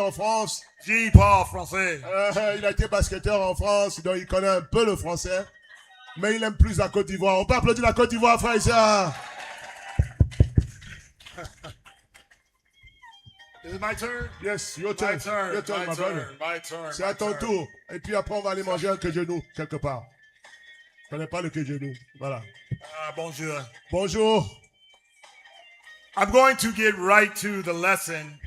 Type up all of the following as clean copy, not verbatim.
en France. J. Paul français. Il a été basketteur en France, donc il connaît un peu le français. Mais il aime plus la Côte d'Ivoire. On peut applaudir la Côte d'Ivoire, frère et sœurs. Is it my turn? Yes, your turn. Your turn, my brother. My turn. C'est à ton tour. Et puis après, on va aller manger un queue de genou, quelque part. Je connais pas le queue de genou. Voilà. Bonjour. Bonjour. I'm going to get right to the lesson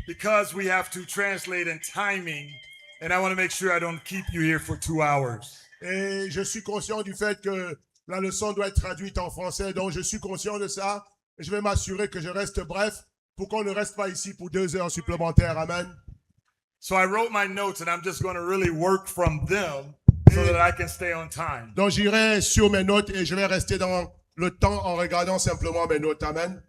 because we have to translate in timing, and I want to make sure I don't keep you here for 2 hours. Et je suis conscient du fait que la leçon doit être traduite en français, donc je suis conscient de ça. Et je vais m'assurer que je reste bref pour qu'on ne reste pas ici pour 2 heures supplémentaires. Amen. So I wrote my notes, and I'm just going to really work from them so that I can stay on time. Donc j'irai sur mes notes et je vais rester dans le temps en regardant simplement mes notes. Amen.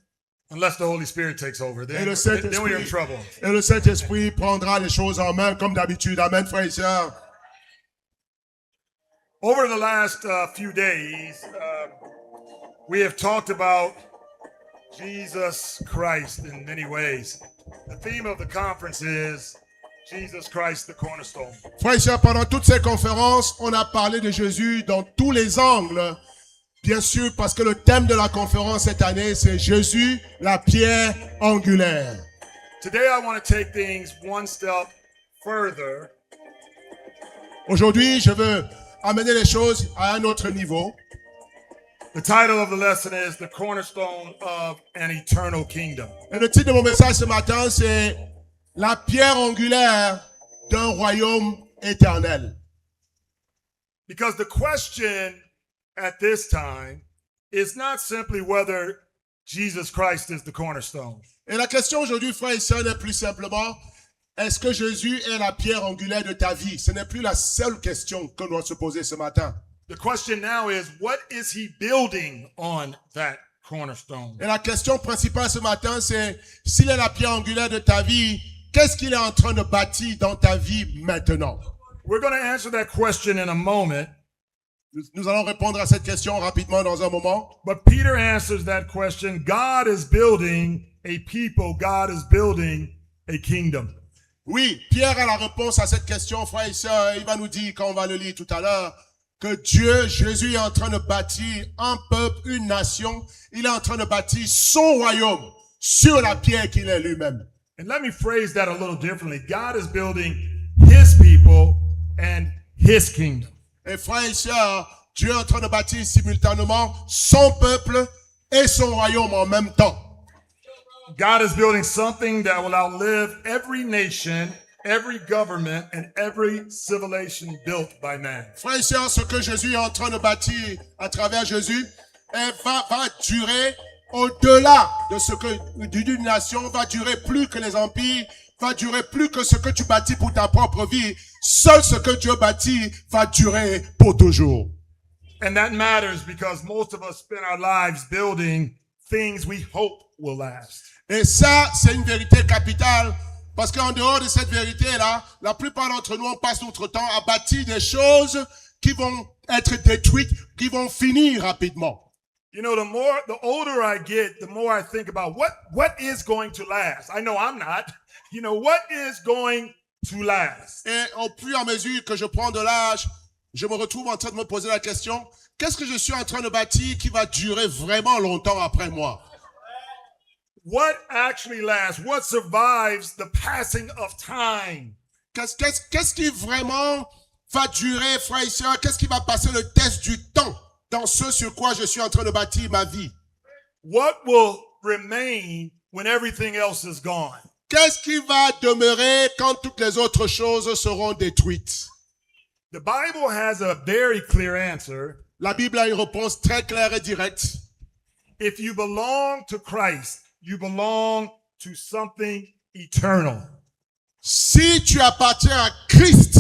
Unless the Holy Spirit takes over, Et le then we're in trouble. Saint-Esprit prendra les choses en main comme d'habitude. Amen, frères et sœurs. Over the last few days, we have talked about Jesus Christ in many ways. The theme of the conference is Jesus Christ, the cornerstone. Frères et sœurs, pendant toutes ces conférences, on a parlé de Jésus dans tous les angles. Bien sûr, parce que le thème de la conférence cette année, c'est Jésus, la pierre angulaire. Today, I want to take things one step further. Aujourd'hui, je veux amener les choses à un autre niveau. The title of the lesson is The Cornerstone of an Eternal Kingdom. Et le titre de mon message ce matin, c'est La pierre angulaire d'un royaume éternel. Because the question at this time is not simply whether Jesus Christ is the cornerstone. Et la question aujourd'hui, frères et sœurs, n'est plus simplement est-ce que Jésus est la pierre angulaire de ta vie? Ce n'est plus la seule question que l'on doit se poser ce matin. The question now is, what is he building on that cornerstone? Et la question principale ce matin, c'est s'il est la pierre angulaire de ta vie, qu'est-ce qu'il est en train de bâtir dans ta vie maintenant? We're going to answer that question in a moment. Nous allons répondre à cette question rapidement dans un moment. But Peter answers that question. God is building a people. God is building a kingdom. Oui, Pierre a la réponse à cette question, frères et sœurs. Il va nous dire, quand on va le lire tout à l'heure, que Dieu, Jésus est en train de bâtir un peuple, une nation. Il est en train de bâtir son royaume sur la pierre qu'il est lui-même. And let me phrase that a little differently. God is building his people and his kingdom. Et frères et sœurs, Dieu est en train de bâtir simultanément son peuple et son royaume en même temps. God is building something that will outlive every nation, every government, and every civilization built by man. Frères et sœurs, ce que Jésus est en train de bâtir à travers Jésus va durer au-delà de ce que d'une nation, va durer plus que les empires, va durer plus que ce que tu bâtis pour ta propre vie. Seul ce que Dieu bâtit va durer pour toujours. And that matters because most of us spend our lives building things we hope will last. Et ça, c'est une vérité capitale. Parce qu'en dehors de cette vérité-là, la plupart d'entre nous, on passe notre temps à bâtir des choses qui vont être détruites, qui vont finir rapidement. You know, the older I get, the more I think about what is going to last. I know I'm not. You know, what is going to last? Et au fur et à mesure que je prends de l'âge, je me retrouve en train de me poser la question, qu'est-ce que je suis en train de bâtir qui va durer vraiment longtemps après moi? What actually lasts? What survives the passing of time? Qu'est-ce qui vraiment va durer, frères et sœurs? Qu'est-ce qui va passer le test du temps dans ce sur quoi je suis en train de bâtir ma vie? What will remain when everything else is gone? Qu'est-ce qui va demeurer quand toutes les autres choses seront détruites? The Bible has a very clear answer. La Bible a une réponse très claire et directe. If you belong to Christ, you belong to something eternal. Si tu appartiens à Christ,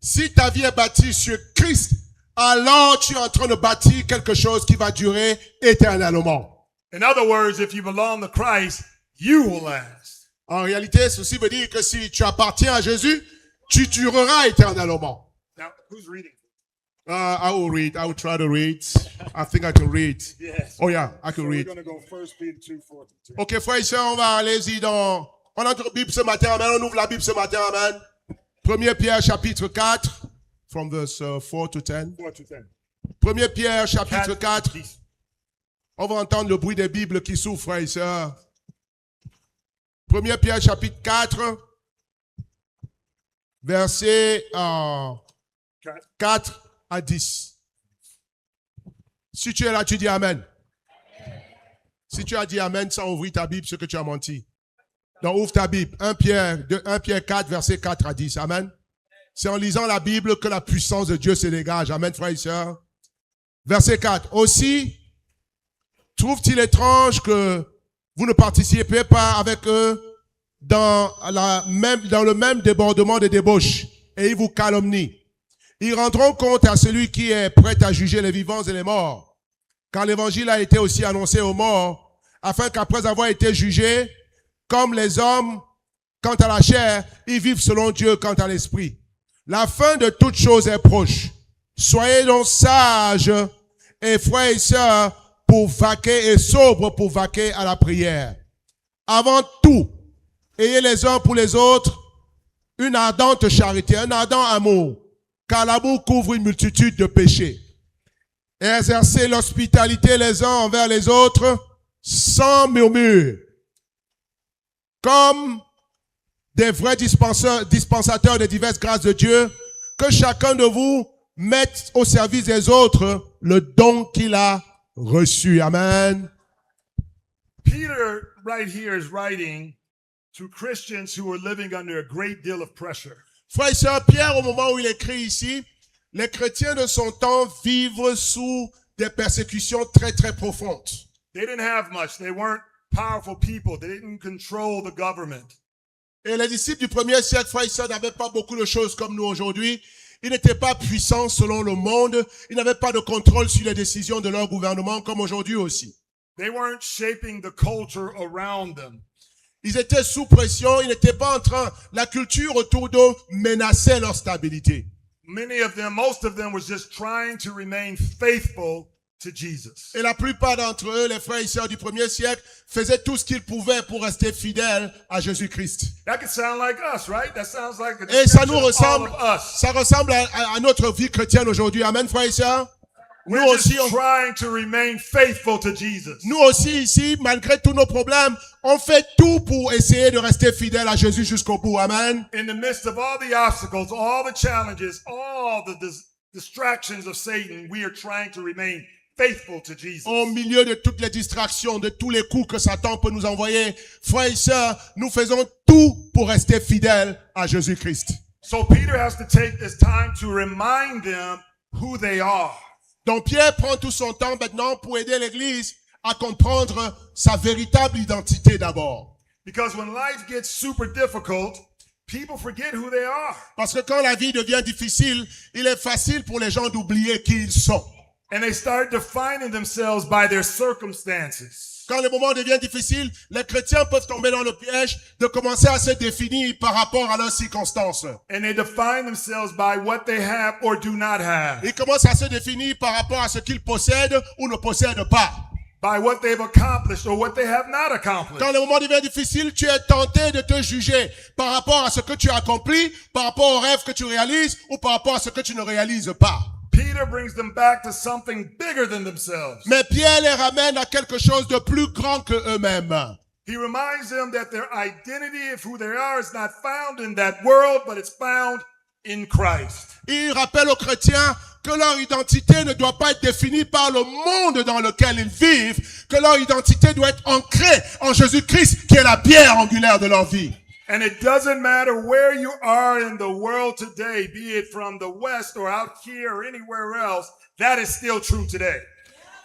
si ta vie est bâtie sur Christ, alors tu es en train de bâtir quelque chose qui va durer éternellement. In other words, if you belong to Christ, you will last. En réalité, ceci veut dire que si tu appartiens à Jésus, tu dureras éternellement. Now, who's reading? I will read. I will try to read. I think I can read. Yes. Oh yeah, I can read. We're going to go 1 Peter 2:4-10. Ok, frères et sœurs, on va aller-y dans On a notre Bible ce matin, amen. On ouvre la Bible ce matin, amen. 1 Pierre chapitre 4, from verse 4 to 10. 4 to 10. 1 Pierre chapitre 4. On va entendre le bruit des Bibles qui s'ouvrent, frères et sœurs. 1 Pierre chapitre 4, versets 4 à 10. Si tu es là, tu dis Amen. Si tu as dit Amen sans ouvrir ta Bible, c'est que tu as menti. Donc ouvre ta Bible. 1 Pierre 4, versets 4 à 10. Amen. C'est en lisant la Bible que la puissance de Dieu se dégage. Amen, frères et sœurs. Verset 4. Aussi, trouve-t-il étrange que vous ne participez pas avec eux dans le même débordement de débauche, et ils vous calomnient. Ils rendront compte à celui qui est prêt à juger les vivants et les morts. Car l'évangile a été aussi annoncé aux morts, afin qu'après avoir été jugés, comme les hommes, quant à la chair, ils vivent selon Dieu quant à l'esprit. La fin de toute chose est proche. Soyez donc sages et frères et sœurs pour vaquer et sobres pour vaquer à la prière. Avant tout, ayez les uns pour les autres une ardente charité, un ardent amour, car l'amour couvre une multitude de péchés. Et exercez l'hospitalité les uns envers les autres sans murmure, comme des vrais dispensateurs des diverses grâces de Dieu, que chacun de vous mette au service des autres le don qu'il a reçu. Amen. Peter, right here, is writing to Christians who are living under a great deal of pressure. Frère et sœur, Pierre, au moment où il écrit ici, les chrétiens de son temps vivent sous des persécutions très, très profondes. They didn't have much. They weren't powerful people. They didn't control the government. Et les disciples du premier siècle, frère et sœur, n'avaient pas beaucoup de choses comme nous aujourd'hui. Ils n'étaient pas puissants selon le monde. Ils n'avaient pas de contrôle sur les décisions de leur gouvernement comme aujourd'hui aussi. They weren't shaping the culture around them. Ils étaient sous pression. Ils n'étaient pas en train, la culture autour d'eux menaçait leur stabilité. Most of them was just trying to remain faithful to Jesus. Et la plupart d'entre eux, les frères et sœurs du premier siècle, faisaient tout ce qu'ils pouvaient pour rester fidèles à Jésus-Christ. That could sound like us, right? That sounds like a Et ça nous description of all ressemble, of us. ça ressemble à notre vie chrétienne aujourd'hui. Amen, frères et sœurs. Nous We're aussi, just trying to remain faithful to Jesus. nous aussi ici, malgré tous nos problèmes, on fait tout pour essayer de rester fidèles à Jésus jusqu'au bout. Amen. In the midst of all the obstacles, all the challenges, all the distractions of Satan, we are trying to remain faithful to Jesus. Au milieu de toutes les distractions, de tous les coups que Satan peut nous envoyer, frères et sœurs, nous faisons tout pour rester fidèles à Jésus-Christ. So Peter has to take this time to remind them who they are. Donc Pierre prend tout son temps maintenant pour aider l'Église à comprendre sa véritable identité d'abord. Because when life gets super difficult, people forget who they are. Parce que quand la vie devient difficile, il est facile pour les gens d'oublier qui ils sont. And they start defining themselves by their circumstances. Quand le moment devient difficile, les chrétiens peuvent tomber dans le piège de commencer à se définir par rapport à leurs circonstances. And they define themselves by what they have or do not have. Ils commencent à se définir par rapport à ce qu'ils possèdent ou ne possèdent pas. By what they've accomplished or what they have not accomplished. Quand le moment devient difficile, tu es tenté de te juger par rapport à ce que tu as accompli, par rapport aux rêves que tu réalises ou par rapport à ce que tu ne réalises pas. Peter brings them back to something bigger than themselves. Mais Pierre les ramène à quelque chose de plus grand que eux-mêmes. He reminds them that their identity of who they are is not found in that world, but it's found in Christ. Il rappelle aux chrétiens que leur identité ne doit pas être définie par le monde dans lequel ils vivent, que leur identité doit être ancrée en Jésus-Christ, qui est la pierre angulaire de leur vie. And it doesn't matter where you are in the world today, be it from the West or out here or anywhere else, that is still true today.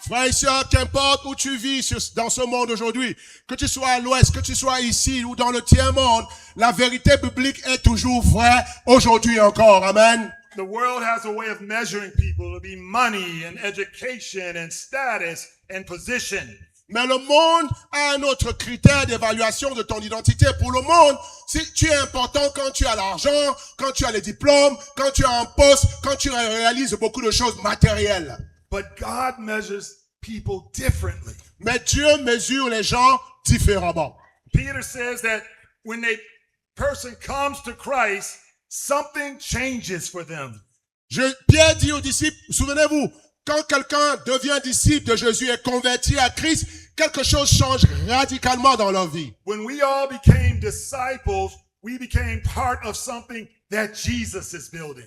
Frères et sœurs, qu'importe où tu vis dans ce monde aujourd'hui, que tu sois à l'Ouest, que tu sois ici ou dans le tiers-monde, la vérité biblique est toujours vraie aujourd'hui encore. Amen. The world has a way of measuring people to be money and education and status and position. Mais le monde a un autre critère d'évaluation de ton identité. Pour le monde, si tu es important quand tu as l'argent, quand tu as les diplômes, quand tu as un poste, quand tu réalises beaucoup de choses matérielles. But God measures people differently. Mais Dieu mesure les gens différemment. Peter says that when a person comes to Christ, something changes for them. Pierre dit aux disciples, souvenez-vous, quand quelqu'un devient disciple de Jésus et converti à Christ, quelque chose change radicalement dans leur vie. When we all became disciples, we became part of something that Jesus is building.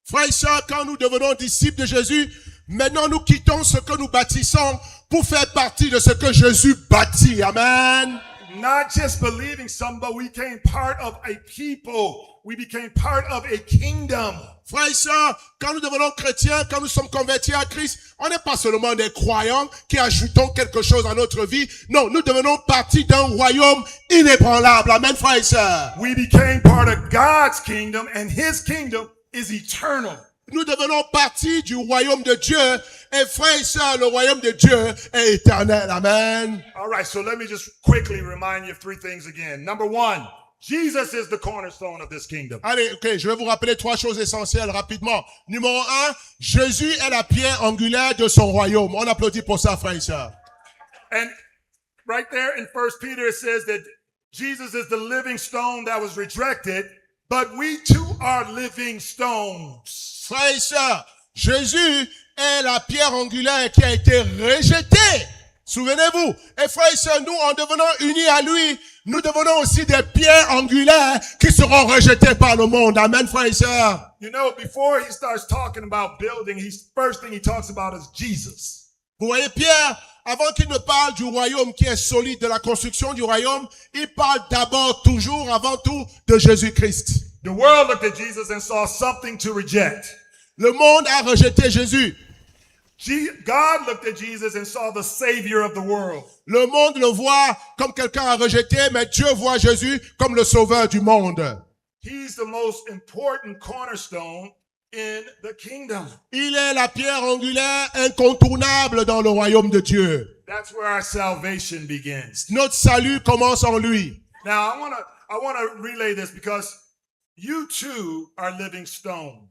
Frères et sœurs, quand nous devenons disciples de Jésus, maintenant nous quittons ce que nous bâtissons pour faire partie de ce que Jésus bâtit. Amen. Not just believing something, but we became part of a people. We became part of a kingdom. Frères et sœurs, quand nous devenons chrétiens, quand nous sommes convertis à Christ, on n'est pas seulement des croyants qui ajoutons quelque chose à notre vie. Non, nous devenons partie d'un royaume inébranlable. Amen, frères et sœurs. We became part of God's kingdom, and His kingdom is eternal. Nous devenons partie du royaume de Dieu. Et frères et sœurs, le royaume de Dieu est éternel. Amen. All right, so let me just quickly remind you of three things again. Number one, Jesus is the cornerstone of this kingdom. Allez, ok, je vais vous rappeler trois choses essentielles rapidement. Numéro un, Jésus est la pierre angulaire de son royaume. On applaudit pour ça, frères et sœurs. And right there in 1 Peter, it says that Jesus is the living stone that was rejected, but we too are living stones. Frères et sœurs, Jésus est la pierre angulaire qui a été rejetée. Souvenez-vous. Et frères et sœurs, nous, en devenant unis à lui, nous devenons aussi des pierres angulaires qui seront rejetées par le monde. Amen, frères et sœurs. You know, before he starts talking about building, first thing he talks about is Jesus. Vous voyez, Pierre, avant qu'il ne parle du royaume qui est solide, de la construction du royaume, il parle d'abord, toujours, avant tout, de Jésus-Christ. The world looked at Jesus and saw something to reject. Le monde a rejeté Jésus. God looked at Jesus and saw the Savior of the world. Le monde le voit comme quelqu'un à rejeter, mais Dieu voit Jésus comme le sauveur du monde. He's the most important cornerstone in the kingdom. Il est la pierre angulaire incontournable dans le royaume de Dieu. That's where our salvation begins. Notre salut commence en lui. Now, I want to relay this because you too are living stones.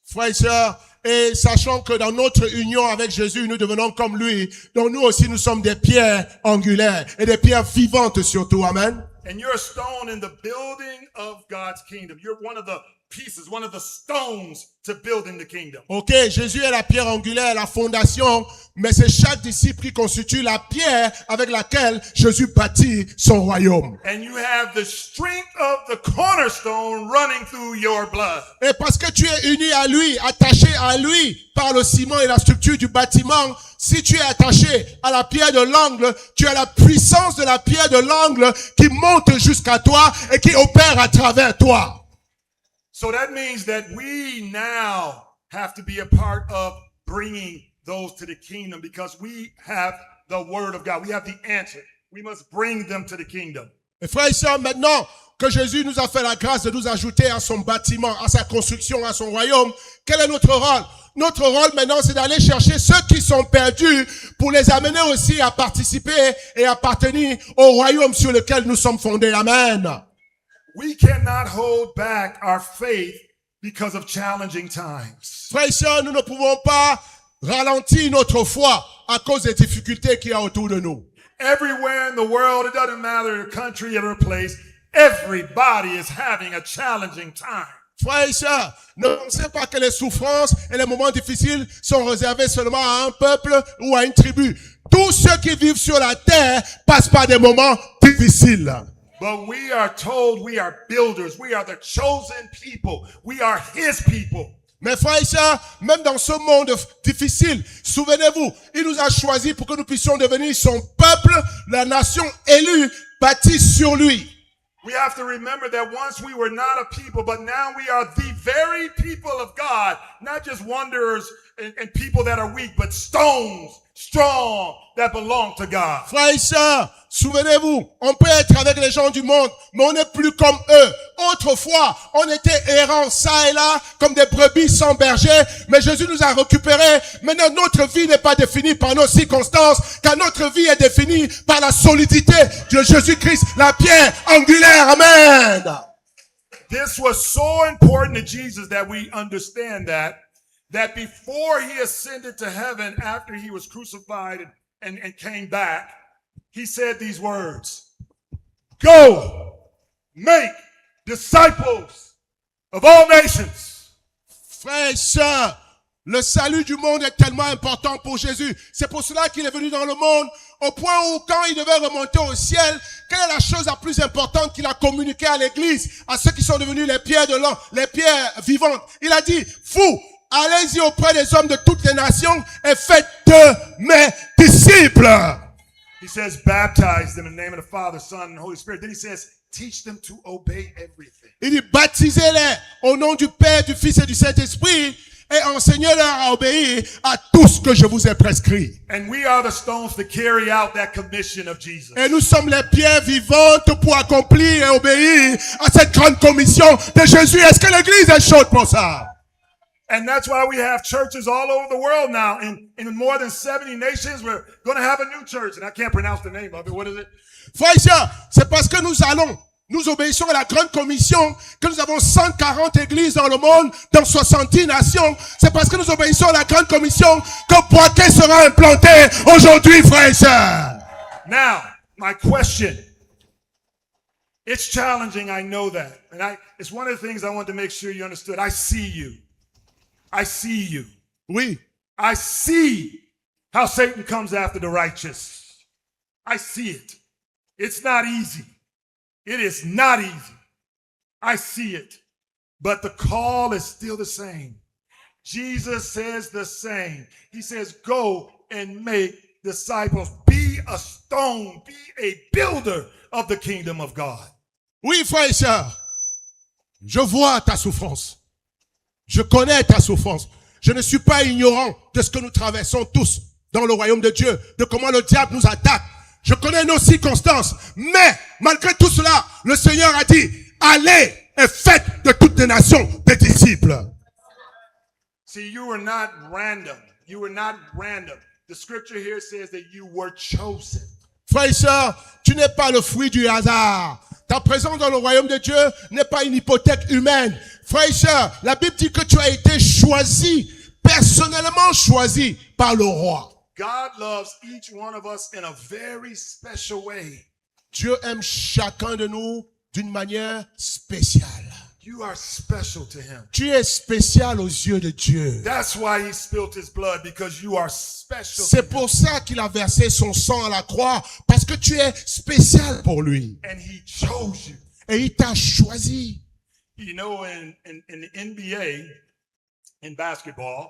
Frères et sœurs, et sachant que dans notre union avec Jésus, nous devenons comme lui, donc nous aussi nous sommes des pierres angulaires et des pierres vivantes surtout. Amen. And you're a stone in the building of God's kingdom. You're one of the pieces, one of the stones to building the kingdom. Ok, Jésus est la pierre angulaire, la fondation, mais c'est chaque disciple qui constitue la pierre avec laquelle Jésus bâtit son royaume. And you have the strength of the cornerstone running through your blood. Et parce que tu es uni à lui, attaché à lui par le ciment et la structure du bâtiment, si tu es attaché à la pierre de l'angle, tu as la puissance de la pierre de l'angle qui monte jusqu'à toi et qui opère à travers toi. So that means that we now have to be a part of bringing those to the kingdom because we have the word of God. We have the answer. We must bring them to the kingdom. Et frères et sœurs, maintenant que Jésus nous a fait la grâce de nous ajouter à son bâtiment, à sa construction, à son royaume, quel est notre rôle? Notre rôle maintenant, c'est d'aller chercher ceux qui sont perdus pour les amener aussi à participer et à appartenir au royaume sur lequel nous sommes fondés. Amen. We cannot hold back our faith because of challenging times. Frères et sœurs, nous ne pouvons pas ralentir notre foi à cause des difficultés qu'il y a autour de nous. Everywhere in the world, it doesn't matter the country or the place, everybody is having a challenging time. Frères et sœurs, ne pensez pas que les souffrances et les moments difficiles sont réservés seulement à un peuple ou à une tribu. Tous ceux qui vivent sur la terre passent par des moments difficiles. But we are told we are builders. We are the chosen people. We are His people. Mes frères et sœurs, même dans ce monde difficile, souvenez-vous, il nous a choisis pour que nous puissions devenir son peuple, la nation élue, bâtie sur lui. We have to remember that once we were not a people, but now we are the very people of God, not just wanderers and people that are weak, but stones, strong, that belong to God. Frères et sœurs, souvenez-vous, on peut être avec les gens du monde, mais on n'est plus comme eux. Autrefois, on était errants ça et là, comme des brebis sans berger, mais Jésus nous a récupérés. Maintenant, notre vie n'est pas définie par nos circonstances, car notre vie est définie par la solidité de Jésus-Christ, la pierre angulaire. Amen. This was so important to Jesus that we understand that before he ascended to heaven after he was crucified and came back, he said these words, "Go make disciples of all nations. Frères et sœurs, le salut du monde est tellement important pour Jésus. C'est pour cela qu'il est venu dans le monde, au point où quand il devait remonter au ciel, quelle est la chose la plus importante qu'il a communiquée à l'église, à ceux qui sont devenus les pierres de l'an, les pierres vivantes? Il a dit, vous, allez-y auprès des hommes de toutes les nations et faites de mes disciples. He says, baptize them in the name of the Father, Son, and Holy Spirit. Then he says, teach them to obey everything. Il dit, baptisez-les au nom du Père, du Fils et du Saint-Esprit et enseignez-leur à obéir à tout ce que je vous ai prescrit. And we are the stones to carry out that commission of Jesus. Et nous sommes les pierres vivantes pour accomplir et obéir à cette grande commission de Jésus. Est-ce que l'Église est chaude pour ça? And that's why we have churches all over the world now. In more than 70 nations, we're going to have a new church. And I can't pronounce the name of it. What is it? Frères et sœurs, c'est parce que nous obéissons à la grande commission que nous avons 140 églises dans le monde, dans 70 nations. C'est parce que nous obéissons à la grande commission que Poitiers sera implanté aujourd'hui, frères et sœurs. Now, my question. It's challenging, I know that. And it's one of the things I want to make sure you understood. I see you. I see you. Oui. I see how Satan comes after the righteous. I see it. It's not easy. It is not easy. I see it. But the call is still the same. Jesus says the same. He says, go and make disciples. Be a stone. Be a builder of the kingdom of God. Oui, frères et sœurs. Je vois ta souffrance. Je connais ta souffrance. Je ne suis pas ignorant de ce que nous traversons tous dans le royaume de Dieu, de comment le diable nous attaque. Je connais nos circonstances. Mais, malgré tout cela, le Seigneur a dit, allez et faites de toutes les nations des disciples. See, you were not random. You were not random. The scripture here says that you were chosen. Frères et sœurs, tu n'es pas le fruit du hasard. Ta présence dans le royaume de Dieu n'est pas une hypothèque humaine. Frères et sœurs, la Bible dit que tu as été choisi, personnellement choisi par le roi. God loves each one of us in a very special way. Dieu aime chacun de nous d'une manière spéciale. You are special to him. Tu es spécial aux yeux de Dieu. That's why he spilled his blood, because you are special. C'est pour ça qu'il a versé son sang à la croix, parce que tu es spécial pour lui. And he chose you. Et il t'a choisi. You know, in the NBA, in basketball,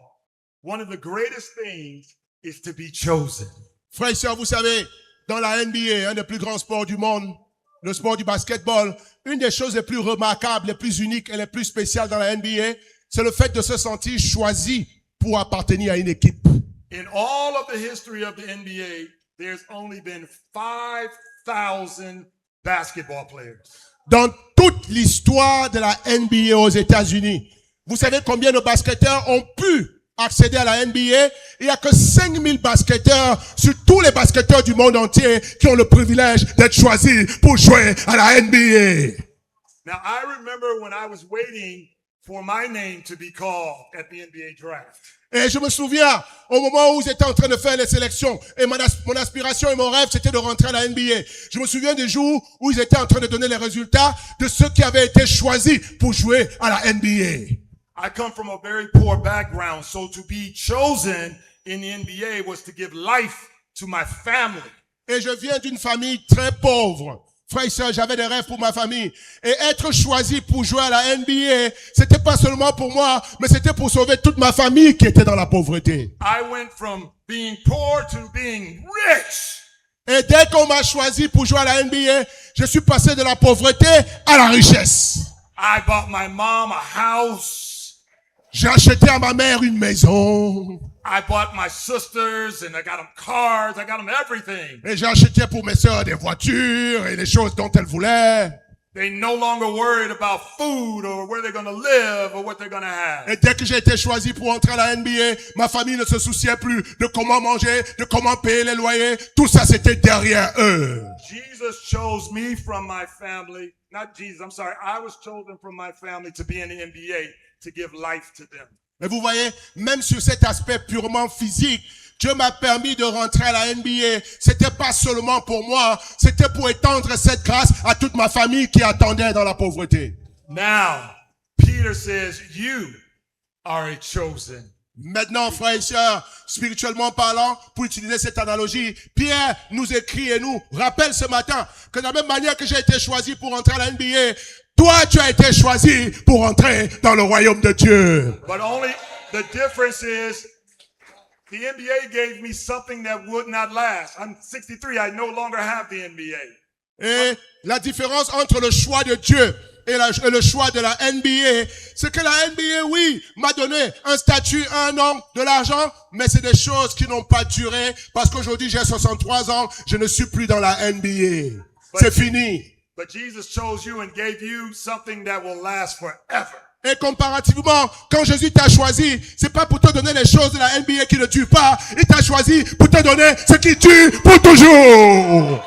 one of the greatest things is to be chosen. Frères et sœurs, vous savez, dans la NBA, un des plus grands sports du monde, le sport du basketball, une des choses les plus remarquables, les plus uniques et les plus spéciales dans la NBA, c'est le fait de se sentir choisi pour appartenir à une équipe. In all of the history of the NBA, there's only been 5,000 basketball players. Dans toute l'histoire de la NBA aux États-Unis, vous savez combien de basketteurs ont pu accéder à la NBA? Il n'y a que 5000 basketteurs sur tous les basketteurs du monde entier qui ont le privilège d'être choisis pour jouer à la NBA. Now, I remember when I was waiting for my name to be called at the NBA draft. Et je me souviens, au moment où j'étais en train de faire les sélections, et mon aspiration et mon rêve, c'était de rentrer à la NBA. Je me souviens des jours où ils étaient en train de donner les résultats de ceux qui avaient été choisis pour jouer à la NBA. I come from a very poor background, so to be chosen in the NBA was to give life to my family. Et je viens d'une famille très pauvre. Frères et sœurs, j'avais des rêves pour ma famille. Et être choisi pour jouer à la NBA, c'était pas seulement pour moi, mais c'était pour sauver toute ma famille qui était dans la pauvreté. I went from being poor to being rich. Et dès qu'on m'a choisi pour jouer à la NBA, je suis passé de la pauvreté à la richesse. I bought my mom a house. J'ai acheté à ma mère une maison. I bought my sisters and I got them cars. I got them everything. Et j'ai acheté pour mes sœurs des voitures et des choses dont elles voulaient. They no longer worried about food or where they're going to live or what they're going to have. Et dès que j'ai été choisi pour entrer à la NBA, ma famille ne se souciait plus de comment manger, de comment payer les loyers. Tout ça, c'était derrière eux. Jesus chose me from my family. Not Jesus, I'm sorry. I was chosen from my family to be in the NBA to give life to them. Et vous voyez, même sur cet aspect purement physique, Dieu m'a permis de rentrer à la NBA. C'était pas seulement pour moi, c'était pour étendre cette grâce à toute ma famille qui attendait dans la pauvreté. Now, Peter says, you are a chosen. Maintenant, frères et sœurs, spirituellement parlant, pour utiliser cette analogie, Pierre nous écrit et nous rappelle ce matin que de la même manière que j'ai été choisi pour entrer à la NBA, toi, tu as été choisi pour entrer dans le royaume de Dieu. But only the difference is the NBA gave me something that would not last. I'm 63. I no longer have the NBA. Et la différence entre le choix de Dieu et le choix de la NBA, c'est que la NBA, oui, m'a donné un statut, un nom, de l'argent, mais c'est des choses qui n'ont pas duré parce qu'aujourd'hui j'ai 63 ans, je ne suis plus dans la NBA. C'est fini. But Jesus chose you and gave you something that will last forever. Et comparativement, quand Jésus t'a choisi, c'est pas pour te donner les choses de la NBA qui ne durent pas, il t'a choisi pour te donner ce qui dure pour toujours.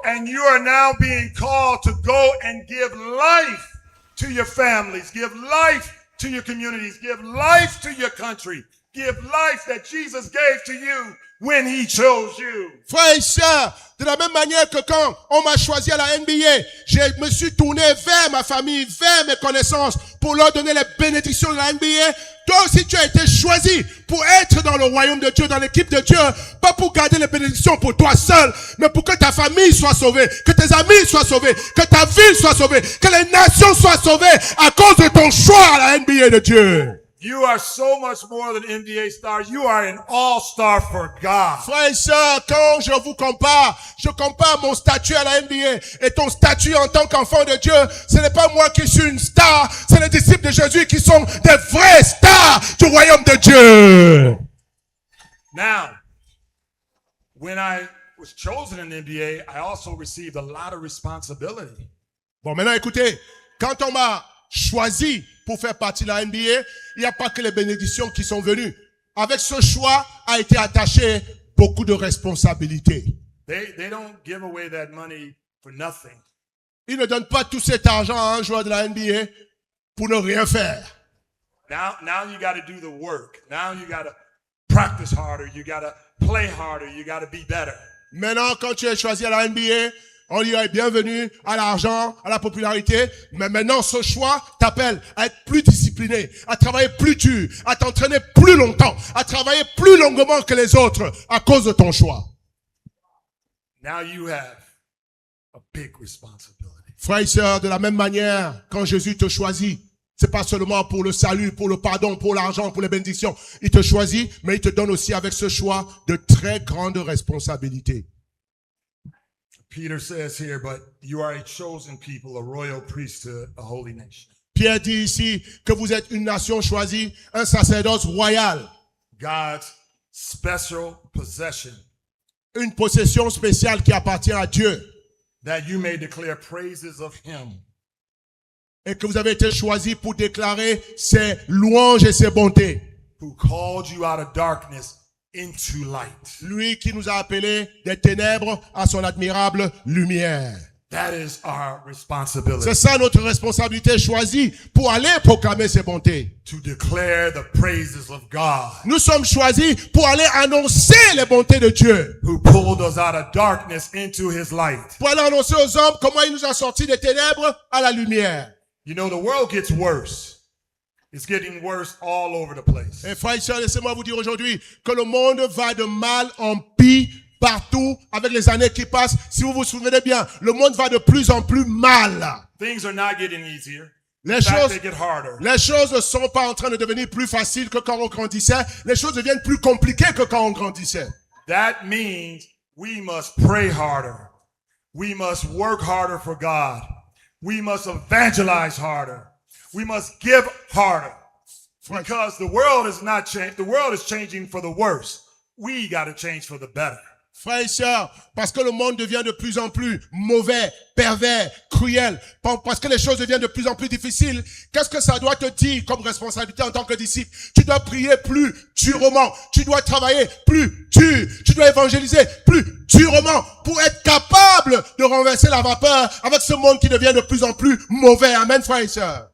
And you are now being called to go and give life to your families, give life to your communities, give life to your country, give life that Jesus gave to you when he chose you. Frères et sœurs, de la même manière que quand on m'a choisi à la NBA, je me suis tourné vers ma famille, vers mes connaissances pour leur donner les bénédictions de la NBA. Toi aussi, tu as été choisi pour être dans le royaume de Dieu, dans l'équipe de Dieu, pas pour garder les bénédictions pour toi seul, mais pour que ta famille soit sauvée, que tes amis soient sauvés, que ta ville soit sauvée, que les nations soient sauvées à cause de ton choix à la NBA de Dieu. You are so much more than NBA star. You are an all-star for God. Frères et sœurs, quand je vous compare, je compare mon statut à la NBA et ton statut en tant qu'enfant de Dieu. Ce n'est pas moi qui suis une star, c'est les disciples de Jésus qui sont des vrais stars du royaume de Dieu. Now, when I was chosen in the NBA, I also received a lot of responsibility. Bon, maintenant écoutez, quand on m'a choisi pour faire partie de la NBA, il n'y a pas que les bénédictions qui sont venues. Avec ce choix a été attaché beaucoup de responsabilités. They don't give away that money for nothing. Ils ne donnent pas tout cet argent à un joueur de la NBA pour ne rien faire. Now you got to do the work. Now you got to practice harder. You got to play harder. You got to be better. Maintenant, quand tu es choisi à la NBA, on dirait bienvenue à l'argent, à la popularité. Mais maintenant, ce choix t'appelle à être plus discipliné, à travailler plus dur, à t'entraîner plus longtemps, à travailler plus longuement que les autres à cause de ton choix. Now you have a big responsibility. Frères et sœurs, de la même manière, quand Jésus te choisit, c'est pas seulement pour le salut, pour le pardon, pour l'argent, pour les bénédictions. Il te choisit, mais il te donne aussi avec ce choix de très grandes responsabilités. Peter says here, but you are a chosen people, a royal priesthood, a holy nation. Pierre dit ici que vous êtes une nation choisie, un sacerdoce royal. God's special possession. Une possession spéciale qui appartient à Dieu. That you may declare praises of him. Et que vous avez été choisi pour déclarer ses louanges et ses bontés. Who called you out of darkness into light. Lui qui nous a appelés des ténèbres à son admirable lumière. That is our responsibility. C'est ça notre responsabilité choisie pour aller proclamer ses bontés. To declare the praises of God. Nous sommes choisis pour aller annoncer les bontés de Dieu. Who pulled us out of darkness into his light. Pour aller annoncer aux hommes comment il nous a sortis des ténèbres à la lumière. You know, the world gets worse. It's getting worse all over the place. Et frères et sœurs, laissez-moi vous dire aujourd'hui que le monde va de mal en pis partout avec les années qui passent. Si vous vous souvenez bien, le monde va de plus en plus mal. Things are not getting easier. Les In fact, choses, they get harder. les choses ne sont pas en train de devenir plus faciles que quand on grandissait. Les choses deviennent plus compliquées que quand on grandissait. That means we must pray harder. We must work harder for God. We must evangelize harder. We must give harder. Because the world is not changing. The world is changing for the worse. We got to change for the better. Frères et sœurs, parce que le monde devient de plus en plus mauvais, pervers, cruel, parce que les choses deviennent de plus en plus difficiles, qu'est-ce que ça doit te dire comme responsabilité en tant que disciple? Tu dois prier plus durement, tu dois travailler plus dur, tu dois évangéliser plus durement pour être capable de renverser la vapeur avec ce monde qui devient de plus en plus mauvais. Amen, frères et sœurs.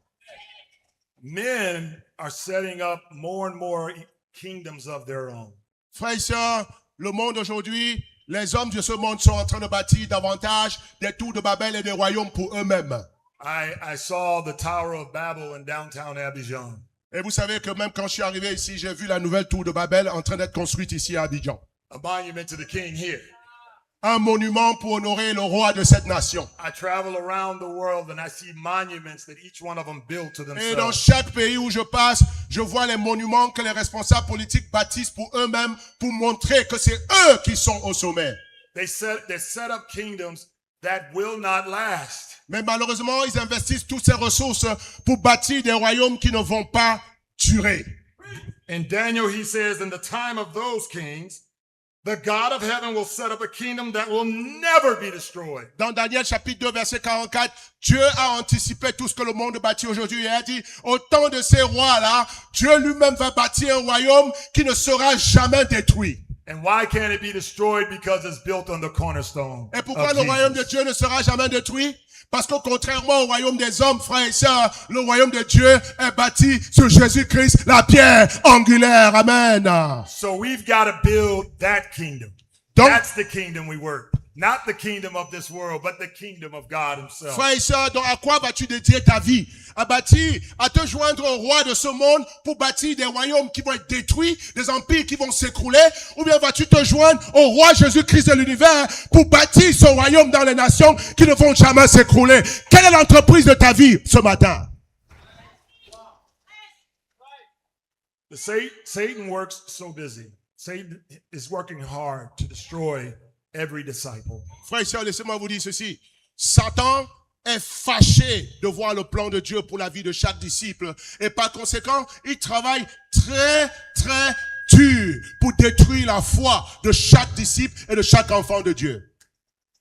men are setting up more and more kingdoms of their own. Frères et sœurs, le monde aujourd'hui, les hommes de ce monde sont en train de bâtir davantage des tours de Babel et des royaumes pour eux-mêmes. I saw the Tower of Babel in downtown Abidjan. Et vous savez que même quand je suis arrivé ici, j'ai vu la nouvelle tour de Babel en train d'être construite ici à Abidjan. A monument to the king here. Un monument pour honorer le roi de cette nation. I travel around the world and I see monuments that each one of them built to Et dans themselves. chaque pays où je passe, je vois les monuments que les responsables politiques bâtissent pour eux-mêmes pour montrer que c'est eux qui sont au sommet. They set up kingdoms that will not last. Mais malheureusement, ils investissent toutes ces ressources pour bâtir des royaumes qui ne vont pas durer. In Daniel, he says, in the time of those kings, the God of heaven will set up a kingdom that will never be destroyed. Dans Daniel chapitre 2 verset 44, Dieu a anticipé tout ce que le monde bâtit aujourd'hui et a dit, au temps de ces rois-là, Dieu lui-même va bâtir un royaume qui ne sera jamais détruit. And why can't it be destroyed? Because it's built on the cornerstone. Et pourquoi of le royaume de Jesus. Dieu ne sera jamais détruit? Parce que contrairement au royaume des hommes, frères et sœurs, le royaume de Dieu est bâti sur Jésus-Christ, la pierre angulaire. Amen. So we've got to build that kingdom. Donc- That's the kingdom we work. Not the kingdom of this world, but the kingdom of God himself. Frères et sœurs, donc à quoi vas-tu dédier ta vie? À bâtir, à te joindre au roi de ce monde pour bâtir des royaumes qui vont être détruits, des empires qui vont s'écrouler, ou bien vas-tu te joindre au roi Jésus-Christ de l'univers pour bâtir son royaume dans les nations qui ne vont jamais s'écrouler? Quelle est l'entreprise de ta vie ce matin? Satan works so busy. Satan is working hard to destroy every disciple. Frères et sœurs, laissez-moi vous dire ceci. Satan est fâché de voir le plan de Dieu pour la vie de chaque disciple. Et par conséquent, il travaille très, très dur pour détruire la foi de chaque disciple et de chaque enfant de Dieu.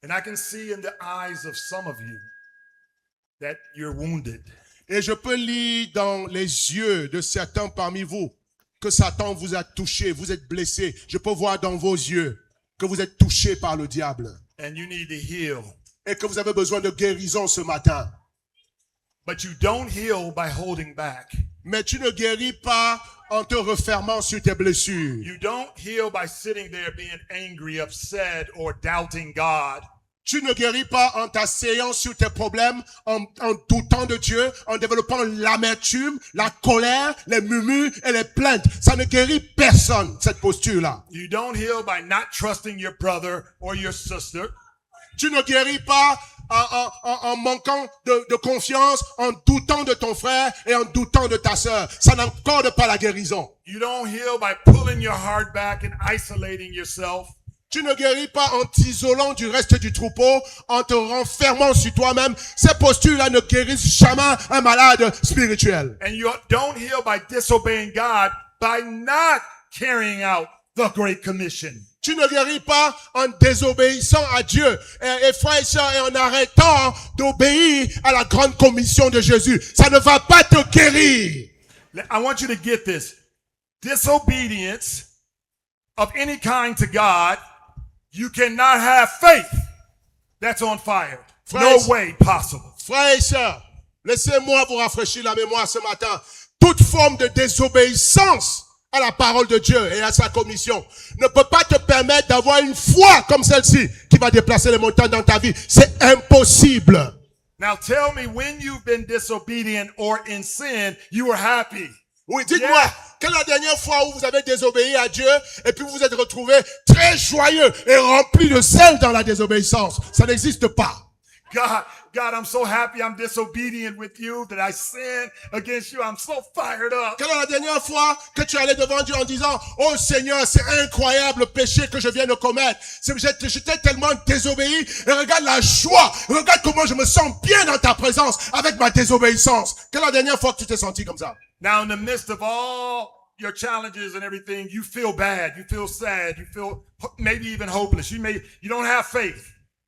And I can see in the eyes of some of you that you're wounded. Et je peux lire dans les yeux de certains parmi vous que Satan vous a touché, vous êtes blessé. Je peux voir dans vos yeux que vous êtes touché par le diable And you need to heal. et que vous avez besoin de guérison ce matin. But you don't heal by holding back. Mais tu ne guéris pas en te refermant sur tes blessures. You don't heal by sitting there being angry, upset, or doubting God. Tu ne guéris pas en t'asseyant sur tes problèmes, en doutant de Dieu, en développant l'amertume, la colère, les murmures et les plaintes. Ça ne guérit personne, cette posture-là. You don't heal by not trusting your brother or your sister. Tu ne guéris pas en manquant de confiance, en doutant de ton frère et en doutant de ta sœur. Ça n'accorde pas la guérison. You don't heal by pulling your heart back and isolating yourself. Tu ne guéris pas en t'isolant du reste du troupeau, en te renfermant sur toi-même. Ces postures-là ne guérissent jamais un malade spirituel. And you don't heal by disobeying God by not carrying out the Great Commission. Tu ne guéris pas en désobéissant à Dieu. Et frères et sœurs, et en arrêtant d'obéir à la grande commission de Jésus. Ça ne va pas te guérir. I want you to get this. Disobedience of any kind to God, you cannot have faith that's on fire. No Friends. way possible. Frères et sœurs, laissez-moi vous rafraîchir la mémoire ce matin. Toute forme de désobéissance à la parole de Dieu et à sa commission ne peut pas te permettre d'avoir une foi comme celle-ci qui va déplacer les montagnes dans ta vie. C'est impossible. Now tell me when you've been disobedient or in sin, you were happy. Oui, dites-moi, Yeah. quelle est la dernière fois où vous avez désobéi à Dieu et puis vous vous êtes retrouvé très joyeux et rempli de sel dans la désobéissance? Ça n'existe pas. God, I'm so happy I'm disobedient with you that I sin against you. I'm so fired up. Quelle est la dernière fois que tu allais devant Dieu en disant, oh Seigneur, c'est incroyable le péché que je viens de commettre. J'étais tellement désobéi et regarde la joie. Regarde comment je me sens bien dans ta présence avec ma désobéissance. Quelle est la dernière fois que tu t'es senti comme ça? Now in the midst of all your challenges and everything, you feel bad, you feel sad, you feel maybe even hopeless. You don't have faith.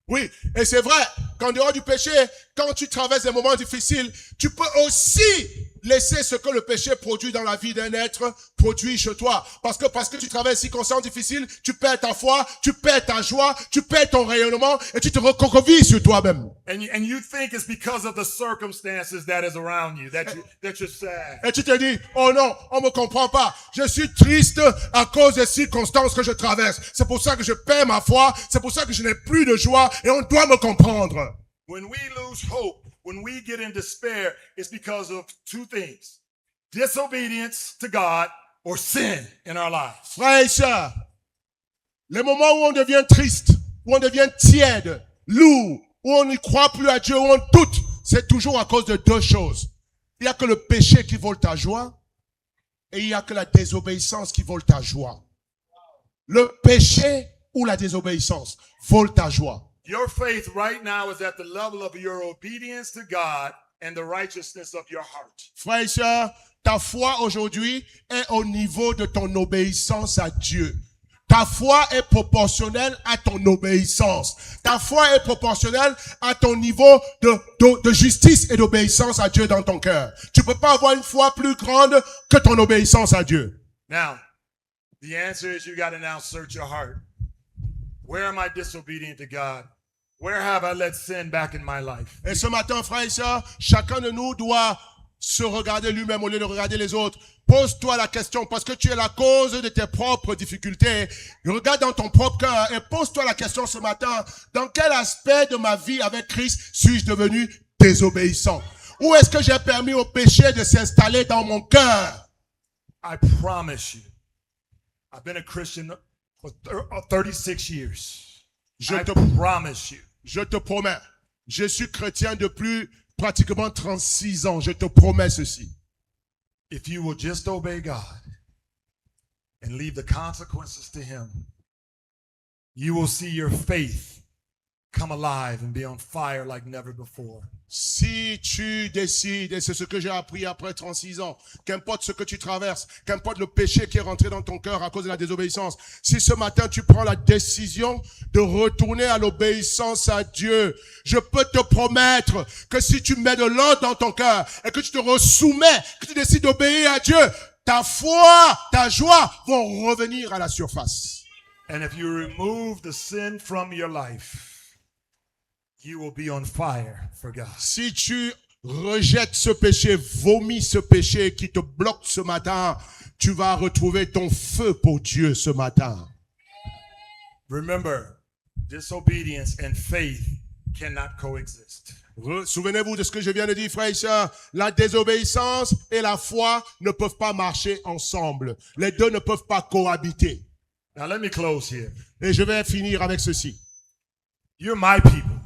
Oui, et c'est vrai qu'en dehors du péché, quand tu traverses des moments difficiles, tu peux aussi laisser ce que le péché produit dans la vie d'un être produit chez toi. Parce que tu traverses des circonstances difficiles, tu perds ta foi, tu perds ta joie, tu perds ton rayonnement et tu te recroquevilles sur toi-même. And you think it's because of the circumstances that is around you that you're sad. Et tu te dis, oh non, on me comprend pas. Je suis triste à cause des circonstances que je traverse. C'est pour ça que je perds ma foi, c'est pour ça que je n'ai plus de joie et on doit me comprendre. When we lose hope, when we get in despair, it's because of two things. Disobedience to God or sin in our lives. Frères et sœurs, les moments où on devient triste, où on devient tiède, lourd, où on n'y croit plus à Dieu, où on doute, c'est toujours à cause de deux choses. Il n'y a que le péché qui vole ta joie et il n'y a que la désobéissance qui vole ta joie. Le péché ou la désobéissance vole ta joie. Your faith right now is at the level of your obedience to God and the righteousness of your heart. Frères et sœurs, ta foi aujourd'hui est au niveau de ton obéissance à Dieu. Ta foi est proportionnelle à ton obéissance. Ta foi est proportionnelle à ton niveau de justice et d'obéissance à Dieu dans ton cœur. Tu peux pas avoir une foi plus grande que ton obéissance à Dieu. Now, the answer is you got to now search your heart. Where am I disobedient to God? Where have I let sin back in my life? Et ce matin, frères et sœurs, chacun de nous doit se regarder lui-même au lieu de regarder les autres. Pose-toi la question parce que tu es la cause de tes propres difficultés. Regarde dans ton propre cœur et pose-toi la question ce matin. Dans quel aspect de ma vie avec Christ suis-je devenu désobéissant? Où est-ce que j'ai permis au péché de s'installer dans mon cœur? I promise you, I've been a Christian for 36 years. I promise you. Je te promets, je suis chrétien depuis pratiquement 36 ans. Je te promets ceci. If you will just obey God and leave the consequences to Him, you will see your faith come alive and be on fire like never before. Si tu décides, et c'est ce que j'ai appris après 36 ans, qu'importe ce que tu traverses, qu'importe le péché qui est rentré dans ton cœur à cause de la désobéissance, si ce matin tu prends la décision de retourner à l'obéissance à Dieu, je peux te promettre que si tu mets de l'ordre dans ton cœur et que tu te ressoumets, que tu décides d'obéir à Dieu, ta foi, ta joie vont revenir à la surface. And if you remove the sin from your life, you will be on fire for God. Si tu rejettes ce péché, vomis ce péché qui te bloque ce matin, tu vas retrouver ton feu pour Dieu ce matin. Remember, disobedience and faith cannot coexist. Souvenez-vous de ce que je viens de dire, frères et sœurs. La désobéissance et la foi ne peuvent pas marcher ensemble. Les deux ne peuvent pas cohabiter. Now let me close here. Et je vais finir avec ceci. You're my people.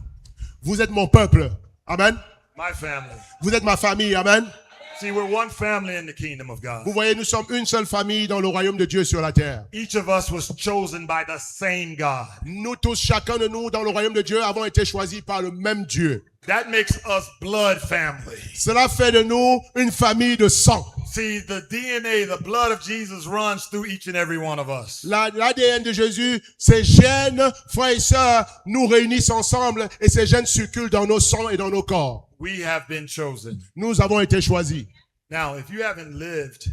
Vous êtes mon peuple. Amen. My family. Vous êtes ma famille. Amen. See, we're one family in the kingdom of God. Vous voyez, nous sommes une seule famille dans le royaume de Dieu sur la terre. Each of us was chosen by the same God. Nous tous, chacun de nous dans le royaume de Dieu avons été choisis par le même Dieu. That makes us blood family. Cela fait de nous une famille de sang. See, the DNA, the blood of Jesus runs through each and every one of us. L'ADN de Jésus, ces gènes, frères et sœurs, nous réunissent ensemble et ces gènes circulent dans nos sangs et dans nos corps. We have been chosen. Nous avons été choisis. Now, if you haven't lived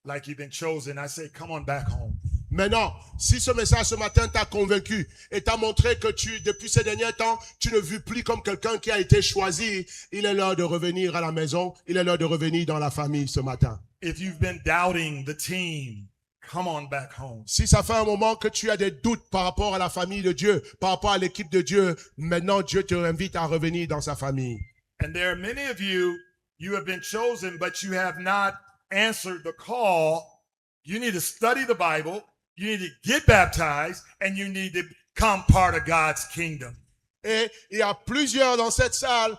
like you've been chosen, I say, come on back home. Maintenant, si ce message ce matin t'a convaincu et t'a montré que depuis ces derniers temps, tu ne vis plus comme quelqu'un qui a été choisi, il est l'heure de revenir à la maison, il est l'heure de revenir dans la famille ce matin. If you've been doubting the team, come on back home. Si ça fait un moment que tu as des doutes par rapport à la famille de Dieu, par rapport à l'équipe de Dieu, maintenant Dieu te invite à revenir dans sa famille. And there are many of you have been chosen, but you have not answered the call. You need to study the Bible. You need to get baptized, and you need to become part of God's kingdom. Et il y a plusieurs dans cette salle,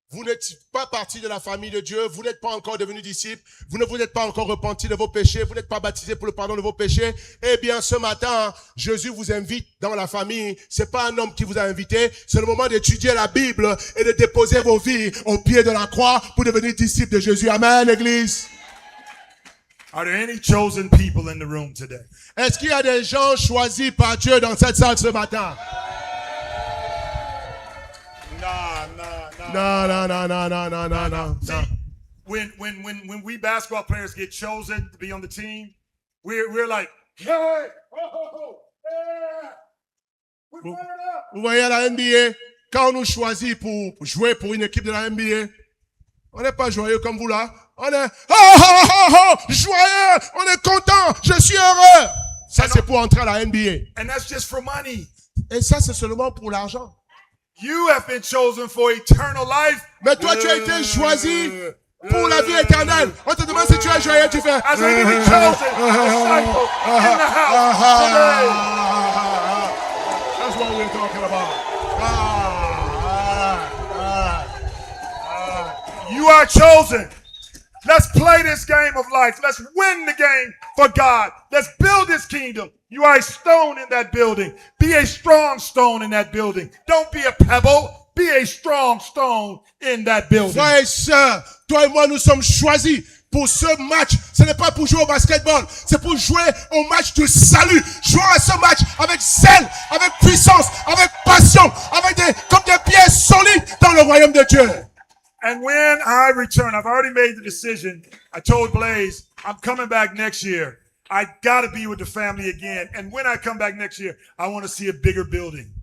vous n'êtes pas partie de la famille de Dieu, vous n'êtes pas encore devenus disciples, vous ne vous êtes pas encore repentis de vos péchés, vous n'êtes pas baptisés pour le pardon de vos péchés. Eh bien, ce matin, Jésus vous invite dans la famille. C'est pas un homme qui vous a invité, c'est le moment d'étudier la Bible et de déposer vos vies au pied de la croix pour devenir disciples de Jésus. Amen, Église. Are there any chosen people in the room today? Est-ce qu'il y a des gens choisis par Dieu dans cette salle ce matin? Non. See, when we basketball players get chosen to be on the team, we're like, hey, oh, yeah, we're fired up. Vous voyez à la NBA, quand on nous choisit pour jouer pour une équipe de la NBA, on n'est pas joyeux comme vous là. On est joyeux, on est content, je suis heureux. Ça c'est pour entrer à la NBA. And that's just for money. Et ça c'est seulement pour l'argent. You have been chosen for eternal life. Mais toi tu as été choisi pour la vie éternelle. On te demande si tu es joyeux, tu fais. As we be chosen, disciple in the house today. That's what we're talking about. You are chosen. Let's play this game of life. Let's win the game for God. Let's build His kingdom. You are a stone in that building. Be a strong stone in that building. Don't be a pebble. Be a strong stone in that building. Frères et sœurs, toi et moi, nous sommes choisis pour ce match. Ce n'est pas pour jouer au basketball. C'est pour jouer au match du salut. Jouer à ce match avec zèle, avec puissance, avec passion, avec comme des pieds solides dans le royaume de Dieu. And when I return, I've already made the decision. I told Blaze, I'm coming back next year. I got to be with the family again. And when I come back next year, I want to see a bigger building.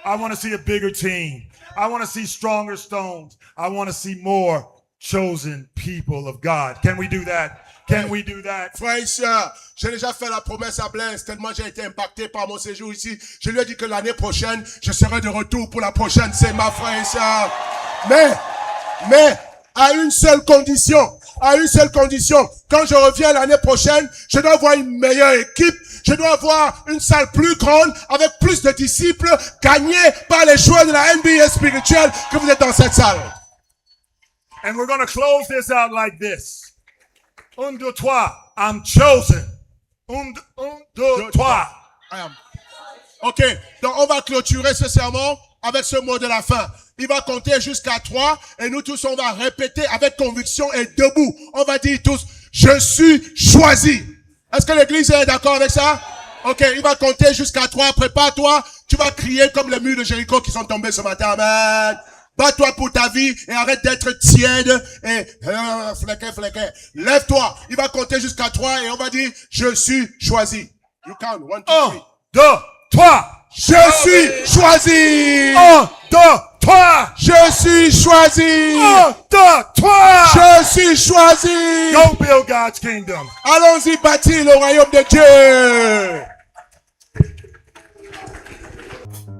I want to see a bigger team. I want to see stronger stones. I want to see more chosen people of God. Can we do that? Can we do that? Frères et sœurs, j'ai déjà fait la promesse à Blaise, tellement j'ai été impacté par mon séjour ici. Je lui ai dit que l'année prochaine, je serai de retour pour la prochaine. C'est ma frère et sœur. Mais, à une seule condition. Quand je reviens l'année prochaine, je dois avoir une meilleure équipe. Je dois avoir une salle plus grande, avec plus de disciples, gagnés par les joueurs de la NBA spirituelle que vous êtes dans cette salle. And we're going to close this out like this. 1, 2, 3. I'm chosen. 1, 2, 3. OK. Donc, on va clôturer ce sermon avec ce mot de la fin. Il va compter jusqu'à 3 et nous tous, on va répéter avec conviction et debout. On va dire tous, je suis choisi. Est-ce que l'église est d'accord avec ça? OK, il va compter jusqu'à 3. Prépare-toi. Tu vas crier comme les murs de Jéricho qui sont tombés ce matin. Amen. Bats-toi pour ta vie et arrête d'être tiède et fléqué. Lève-toi. Il va compter jusqu'à 3 et on va dire, je suis choisi. You count. 1, 2, 3. 2, 3. Je suis choisi. 1, 2, 3. Je suis choisi. 1, 2, 3. Je suis choisi. Go build God's kingdom. Allons-y bâtir le royaume de Dieu.